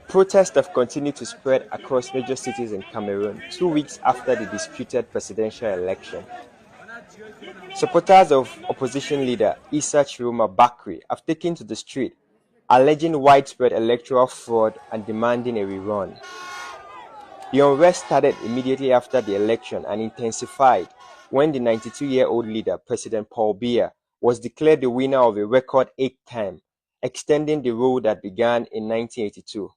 Protests have continued to spread across major cities in Cameroon 2 weeks after the disputed presidential election. Supporters of opposition leader Issa Bakri have taken to the street, alleging widespread electoral fraud and demanding a rerun. The unrest started immediately after the election and intensified when the 92-year-old leader, President Paul Biya, was declared the winner of a record 8th term, extending the rule that began in 1982.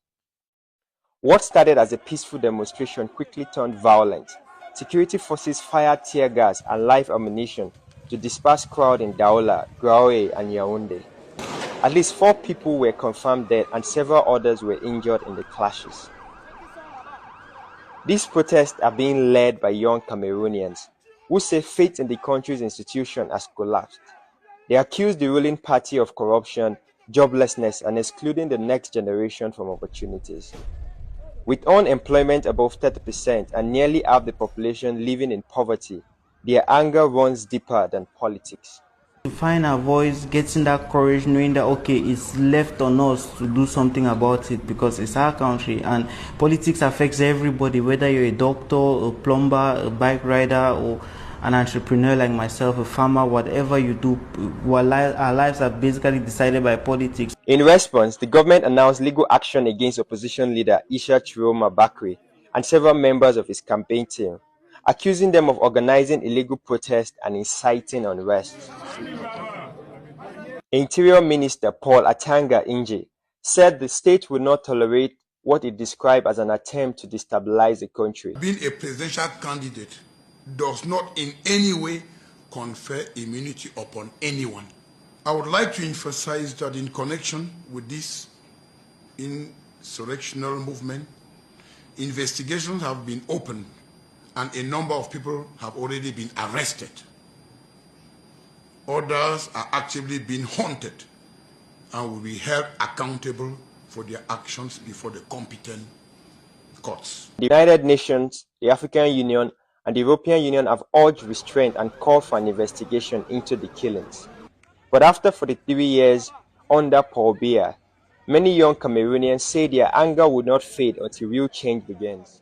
What started as a peaceful demonstration quickly turned violent. Security forces fired tear gas and live ammunition to disperse crowd in Daola, Graoe, and Yaoundé. At least 4 people were confirmed dead and several others were injured in the clashes. These protests are being led by young Cameroonians who say faith in the country's institution has collapsed. They accuse the ruling party of corruption, joblessness, and excluding the next generation from opportunities. With unemployment above 30% and nearly half the population living in poverty, their anger runs deeper than politics. To find our voice, getting that courage, knowing that okay, it's left on us to do something about it because it's our country and politics affects everybody, whether you're a doctor, a plumber, a bike rider, or an entrepreneur like myself, a farmer, whatever you do, our lives are basically decided by politics. In response, the government announced legal action against opposition leader Issa Bakri and several members of his campaign team, accusing them of organizing illegal protests and inciting unrest. Interior Minister Paul Atanga Inje said the state would not tolerate what he described as an attempt to destabilize the country. Being a presidential candidate does not in any way confer immunity upon anyone. I would like to emphasize that in connection with this insurrectional movement, investigations have been opened and a number of people have already been arrested. Others are actively being hunted and will be held accountable for their actions before the competent courts. The United Nations, the African Union, and the European Union have urged restraint and called for an investigation into the killings. But after 43 years under Paul Biya, many young Cameroonians say their anger would not fade until real change begins.